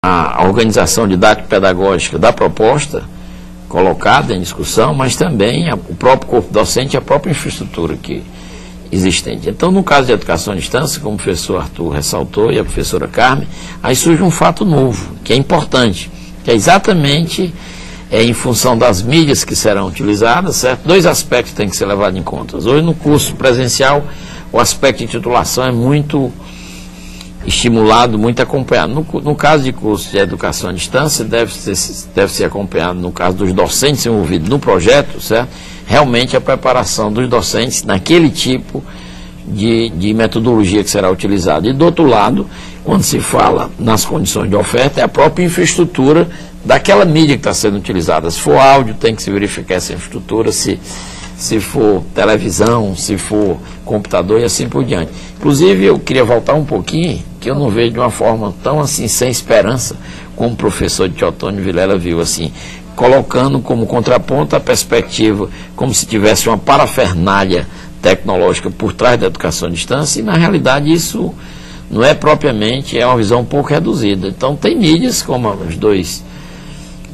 a organização didático-pedagógica da proposta colocada em discussão, mas também o próprio corpo docente e a própria infraestrutura que existente. Então, no caso de educação à distância, como o professor Arthur ressaltou e a professora Carmen, aí surge um fato novo, que é importante, que é exatamente em função das mídias que serão utilizadas, certo? Dois aspectos têm que ser levados em conta. Hoje, no curso presencial, o aspecto de titulação é muito estimulado, muito acompanhado. No caso de curso de educação à distância, deve ser acompanhado, no caso dos docentes envolvidos no projeto, certo? Realmente a preparação dos docentes naquele tipo de metodologia que será utilizada. E do outro lado, quando se fala nas condições de oferta, é a própria infraestrutura daquela mídia que está sendo utilizada. Se for áudio, tem que se verificar essa infraestrutura, se for televisão, se for computador e assim por diante. Inclusive, eu queria voltar um pouquinho, que eu não vejo de uma forma tão assim, sem esperança, como o professor de Teotônio Vilela viu, assim, colocando como contraponto a perspectiva, como se tivesse uma parafernália tecnológica por trás da educação à distância, e na realidade isso não é propriamente, é uma visão um pouco reduzida. Então tem mídias, como os dois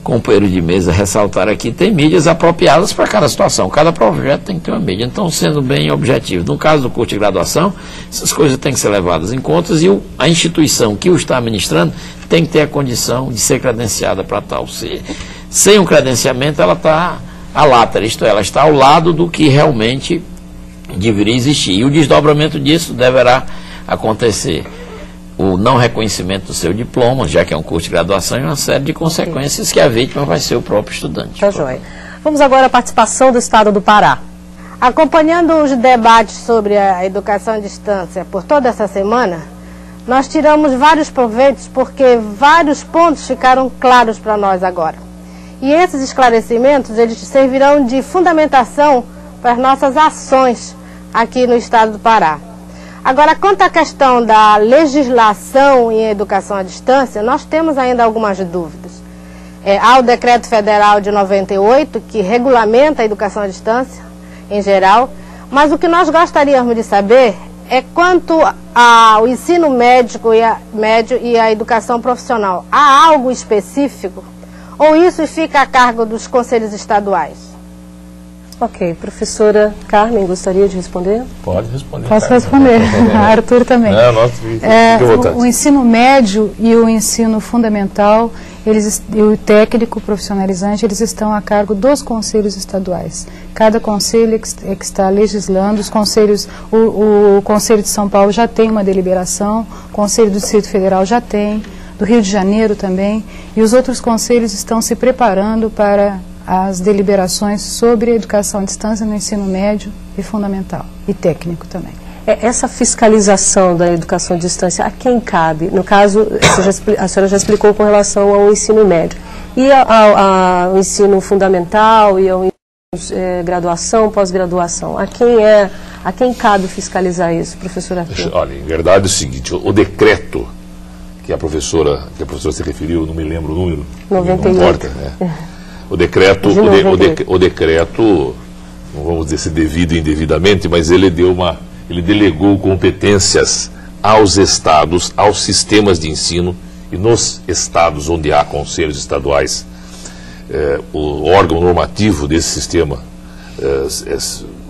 companheiros de mesa ressaltaram aqui, tem mídias apropriadas para cada situação, cada projeto tem que ter uma mídia. Então, sendo bem objetivo, no caso do curso de graduação, essas coisas têm que ser levadas em conta e a instituição que o está administrando tem que ter a condição de ser credenciada para tal. Sem um credenciamento, ela está à látera, isto é, ela está ao lado do que realmente deveria existir. E o desdobramento disso deverá acontecer o não reconhecimento do seu diploma, já que é um curso de graduação, e uma série de consequências que a vítima vai ser o próprio estudante. Tá joia. Vamos agora à participação do Estado do Pará. Acompanhando os debates sobre a educação à distância por toda essa semana, nós tiramos vários proveitos porque vários pontos ficaram claros para nós agora. E esses esclarecimentos, eles servirão de fundamentação para as nossas ações aqui no Estado do Pará. Agora, quanto à questão da legislação em educação à distância, nós temos ainda algumas dúvidas. Há o Decreto Federal de 98, que regulamenta a educação à distância, em geral, mas o que nós gostaríamos de saber é quanto ao ensino médio e a educação profissional. Há algo específico? Ou isso fica a cargo dos conselhos estaduais? Ok, professora Carmen, gostaria de responder? Pode responder. Posso responder, Arthur também. Não, o ensino médio e o ensino fundamental, e o técnico profissionalizante, eles estão a cargo dos conselhos estaduais. Cada conselho é que está legislando, os conselhos, o Conselho de São Paulo já tem uma deliberação, o Conselho do Distrito Federal já tem, do Rio de Janeiro também, e os outros conselhos estão se preparando para as deliberações sobre a educação à distância no ensino médio e fundamental, e técnico também. Essa fiscalização da educação à distância, a quem cabe? No caso, a senhora já explicou com relação ao ensino médio. E ao ensino fundamental e ao graduação, pós-graduação? A quem cabe fiscalizar isso, professora Arthur? Olha, em verdade é o seguinte, o decreto que a professora se referiu, não me lembro o número. 98. Não importa, né? O decreto, não vamos dizer se devido ou indevidamente, mas ele delegou competências aos estados, aos sistemas de ensino, e nos estados onde há conselhos estaduais, o órgão normativo desse sistema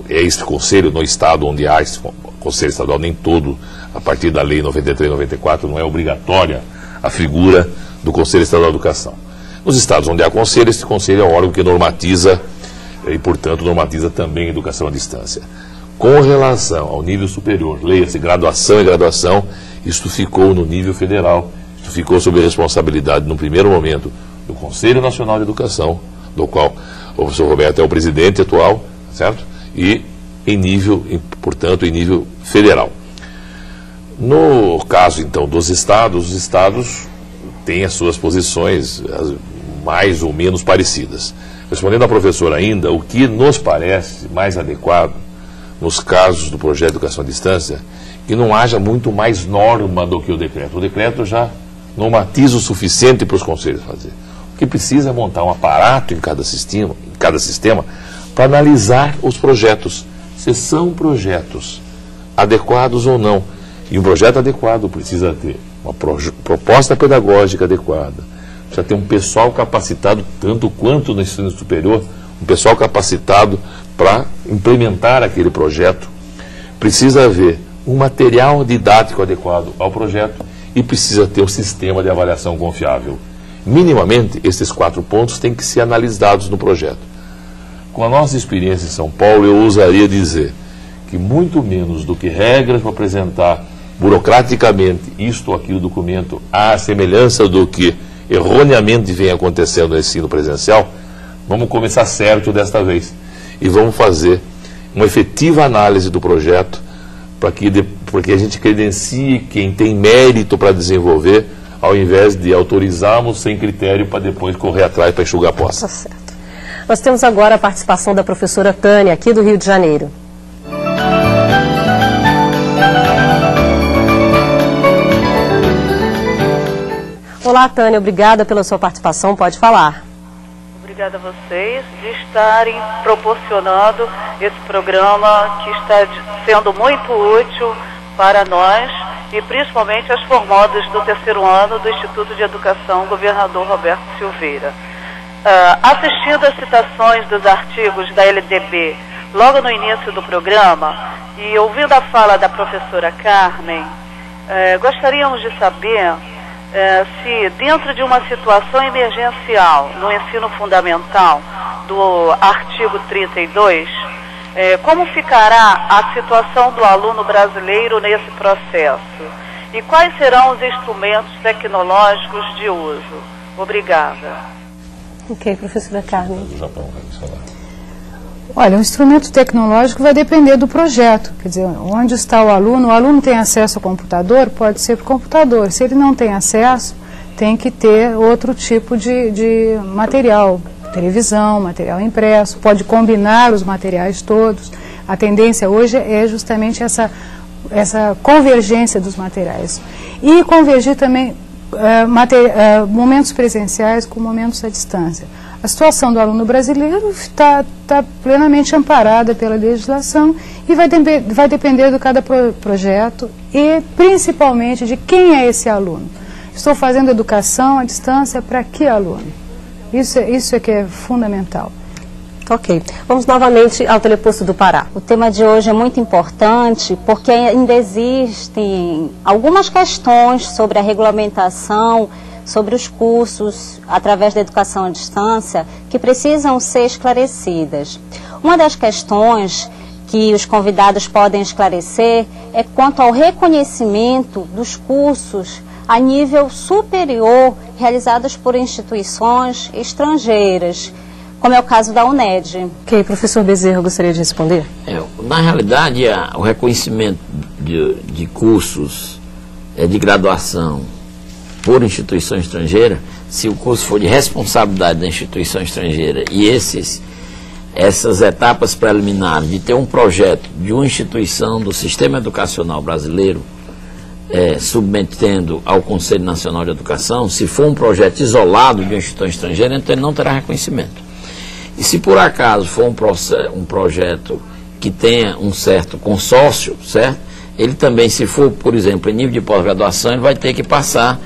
é este conselho. No estado onde há esse conselho estadual, nem todo, a partir da lei 93, 94, não é obrigatória a figura do Conselho Estadual de Educação. Nos estados onde há conselho, esse conselho é o órgão que normatiza e, portanto, normatiza também a educação à distância. Com relação ao nível superior, leia-se graduação e graduação, isto ficou no nível federal, isto ficou sob a responsabilidade, no primeiro momento, do Conselho Nacional de Educação, do qual o professor Roberto é o presidente atual, certo? E portanto, em nível federal. No caso, então, dos estados, os estados têm as suas posições mais ou menos parecidas. Respondendo à professora ainda, o que nos parece mais adequado, nos casos do projeto de educação à distância, que não haja muito mais norma do que o decreto. O decreto já normatiza o suficiente para os conselhos fazer. O que precisa é montar um aparato em cada sistema para analisar os projetos, se são projetos adequados ou não. E um projeto adequado precisa ter uma proposta pedagógica adequada, precisa ter um pessoal capacitado, tanto quanto no ensino superior, um pessoal capacitado para implementar aquele projeto. Precisa haver um material didático adequado ao projeto e precisa ter um sistema de avaliação confiável. Minimamente, esses 4 pontos têm que ser analisados no projeto. Com a nossa experiência em São Paulo, eu ousaria dizer que muito menos do que regras para apresentar burocraticamente isto ou aquilo documento, à semelhança do que erroneamente vem acontecendo no ensino presencial, vamos começar certo desta vez e vamos fazer uma efetiva análise do projeto para que a gente credencie quem tem mérito para desenvolver, ao invés de autorizarmos sem critério para depois correr atrás para enxugar a poça. Tá certo. Nós temos agora a participação da professora Tânia, aqui do Rio de Janeiro. Olá, Tânia, obrigada pela sua participação, pode falar. Obrigada a vocês de estarem proporcionando esse programa que está sendo muito útil para nós e principalmente as formandas do 3º ano do Instituto de Educação Governador Roberto Silveira. Assistindo às citações dos artigos da LDB logo no início do programa e ouvindo a fala da professora Carmen, gostaríamos de saber se dentro de uma situação emergencial no ensino fundamental do artigo 32, como ficará a situação do aluno brasileiro nesse processo? E quais serão os instrumentos tecnológicos de uso? Obrigada. Ok, professora Carmen. Do Japão, Olha, o instrumento tecnológico vai depender do projeto, quer dizer, onde está o aluno tem acesso ao computador, pode ser para o computador. Se ele não tem acesso, tem que ter outro tipo de material, televisão, material impresso, pode combinar os materiais todos. A tendência hoje é justamente essa convergência dos materiais. E convergir também momentos presenciais com momentos à distância. A situação do aluno brasileiro está plenamente amparada pela legislação e vai depender de cada projeto e principalmente de quem é esse aluno. Estou fazendo educação à distância para que aluno? Isso é que é fundamental. Ok. Vamos novamente ao Teleposto do Pará. O tema de hoje é muito importante porque ainda existem algumas questões sobre a regulamentação, sobre os cursos através da educação à distância que precisam ser esclarecidas. Uma das questões que os convidados podem esclarecer é quanto ao reconhecimento dos cursos a nível superior realizados por instituições estrangeiras, como é o caso da UNED. Ok, professor Bezerra, gostaria de responder? Na realidade, o reconhecimento de cursos de graduação por instituição estrangeira, se o curso for de responsabilidade da instituição estrangeira e essas etapas preliminares de ter um projeto de uma instituição do sistema educacional brasileiro submetendo ao Conselho Nacional de Educação, se for um projeto isolado de uma instituição estrangeira, então ele não terá reconhecimento. E se por acaso for um projeto que tenha um certo consórcio, certo? Ele também, se for, por exemplo, em nível de pós-graduação, ele vai ter que passar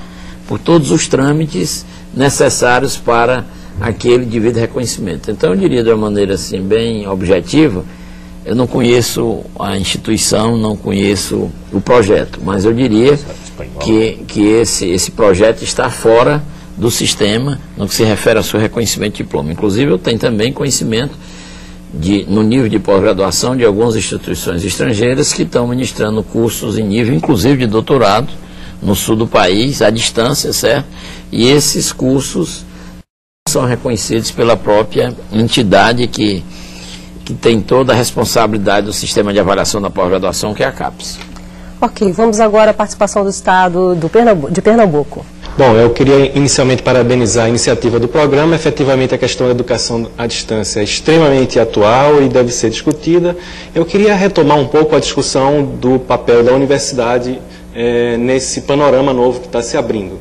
por todos os trâmites necessários para aquele devido reconhecimento. Então, eu diria de uma maneira assim, bem objetiva, eu não conheço a instituição, não conheço o projeto, mas eu diria que esse projeto está fora do sistema no que se refere ao seu reconhecimento de diploma. Inclusive, eu tenho também conhecimento no nível de pós-graduação de algumas instituições estrangeiras que estão ministrando cursos em nível, inclusive, de doutorado, no sul do país, à distância, certo? E esses cursos são reconhecidos pela própria entidade que tem toda a responsabilidade do sistema de avaliação da pós-graduação, que é a CAPES. Ok, vamos agora à participação do Estado de Pernambuco. Bom, eu queria inicialmente parabenizar a iniciativa do programa. Efetivamente, a questão da educação à distância é extremamente atual e deve ser discutida. Eu queria retomar um pouco a discussão do papel da universidade nesse panorama novo que está se abrindo.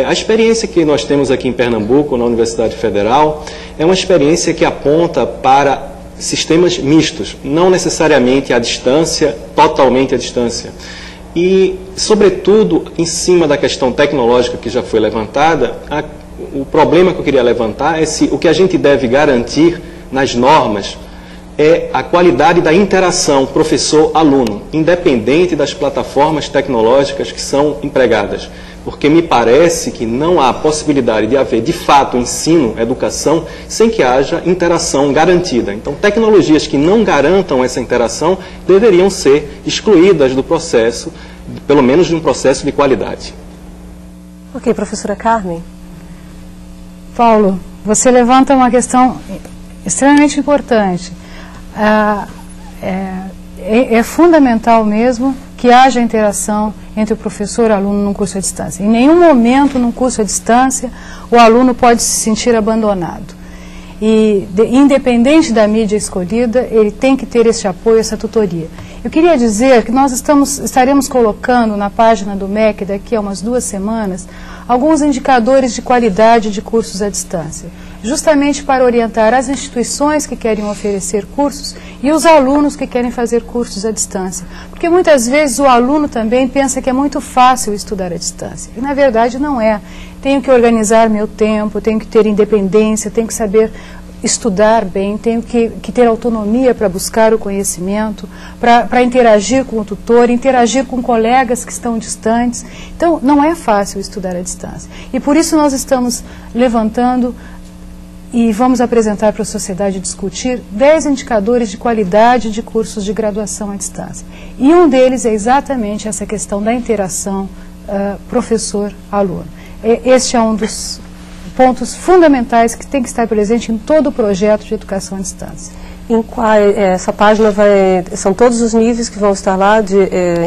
A experiência que nós temos aqui em Pernambuco, na Universidade Federal, é uma experiência que aponta para sistemas mistos, não necessariamente à distância, totalmente à distância. E, sobretudo, em cima da questão tecnológica que já foi levantada, o problema que eu queria levantar é se o que a gente deve garantir nas normas é a qualidade da interação professor-aluno, independente das plataformas tecnológicas que são empregadas. Porque me parece que não há possibilidade de haver, de fato, ensino, educação, sem que haja interação garantida. Então, tecnologias que não garantam essa interação deveriam ser excluídas do processo, pelo menos de um processo de qualidade. Ok, professora Carmen. Paulo, você levanta uma questão extremamente importante. É fundamental mesmo que haja interação entre o professor e o aluno num curso à distância. Em nenhum momento num curso à distância o aluno pode se sentir abandonado. E, independente da mídia escolhida, ele tem que ter esse apoio, essa tutoria. Eu queria dizer que nós estaremos colocando na página do MEC, daqui a umas 2 semanas, alguns indicadores de qualidade de cursos à distância, justamente para orientar as instituições que querem oferecer cursos e os alunos que querem fazer cursos à distância. Porque muitas vezes o aluno também pensa que é muito fácil estudar à distância, e na verdade não é. Tenho que organizar meu tempo, tenho que ter independência, tenho que saber estudar bem, tenho que ter autonomia para buscar o conhecimento, para interagir com o tutor, interagir com colegas que estão distantes. Então, não é fácil estudar à distância. E por isso nós estamos levantando e vamos apresentar para a sociedade discutir 10 indicadores de qualidade de cursos de graduação à distância. E um deles é exatamente essa questão da interação professor-aluno. Este é um dos pontos fundamentais que tem que estar presente em todo o projeto de educação à distância. Em qual, essa página são todos os níveis que vão estar lá, de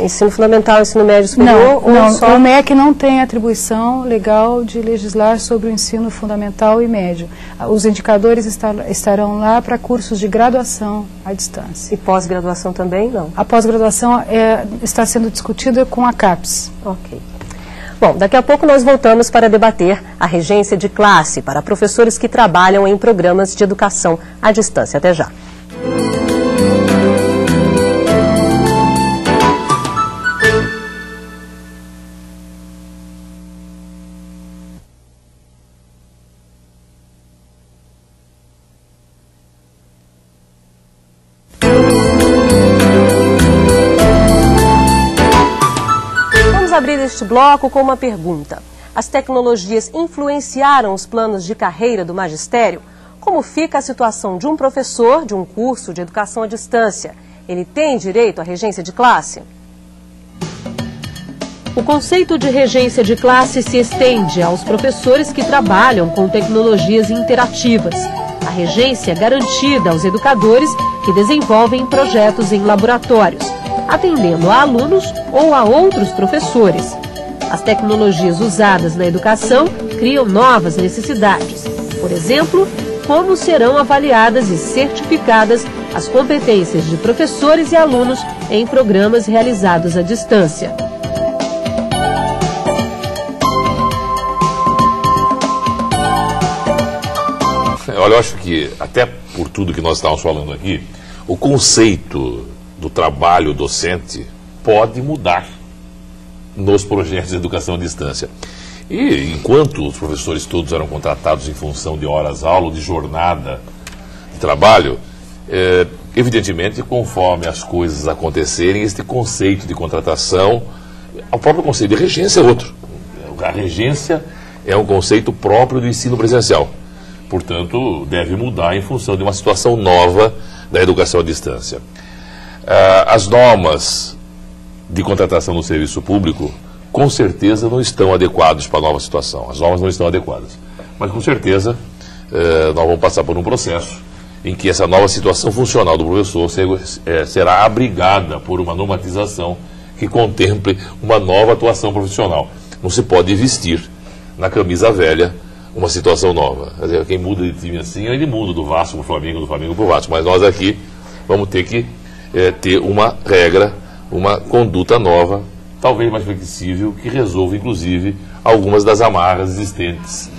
ensino fundamental, ensino médio superior? Não, só... o MEC não tem atribuição legal de legislar sobre o ensino fundamental e médio. Os indicadores estarão lá para cursos de graduação à distância. E pós-graduação também, não? A pós-graduação está sendo discutida com a CAPES. Ok. Bom, daqui a pouco nós voltamos para debater a regência de classe para professores que trabalham em programas de educação à distância. Até já. Abrir este bloco com uma pergunta. As tecnologias influenciaram os planos de carreira do magistério? Como fica a situação de um professor de um curso de educação à distância? Ele tem direito à regência de classe? O conceito de regência de classe se estende aos professores que trabalham com tecnologias interativas. A regência é garantida aos educadores que desenvolvem projetos em laboratórios, atendendo a alunos ou a outros professores. As tecnologias usadas na educação criam novas necessidades. Por exemplo, como serão avaliadas e certificadas as competências de professores e alunos em programas realizados à distância. Olha, eu acho que, até por tudo que nós estávamos falando aqui, o conceito do trabalho docente pode mudar nos projetos de educação à distância. E enquanto os professores todos eram contratados em função de horas-aula, de jornada de trabalho, evidentemente, conforme as coisas acontecerem, este conceito de contratação, o próprio conceito de regência é outro. A regência é um conceito próprio do ensino presencial. Portanto, deve mudar em função de uma situação nova da educação à distância. As normas de contratação no serviço público, com certeza, não estão adequadas para a nova situação. As normas não estão adequadas. Mas, com certeza, nós vamos passar por um processo em que essa nova situação funcional do professor será abrigada por uma normatização que contemple uma nova atuação profissional. Não se pode vestir na camisa velha uma situação nova. Quer dizer, quem muda de time assim, ele muda do Vasco para o Flamengo, do Flamengo para o Vasco. Mas nós aqui vamos ter que ter uma regra, uma conduta nova, talvez mais flexível, que resolva, inclusive, algumas das amarras existentes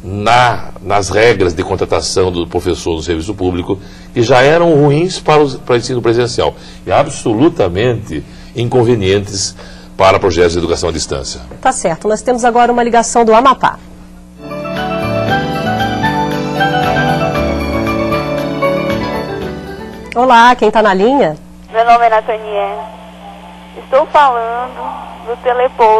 nas regras de contratação do professor no serviço público, que já eram ruins para o ensino presencial e absolutamente inconvenientes para projetos de educação à distância. Tá certo. Nós temos agora uma ligação do Amapá. Olá, quem está na linha? Meu nome é Nathaniel. Estou falando do Teleport.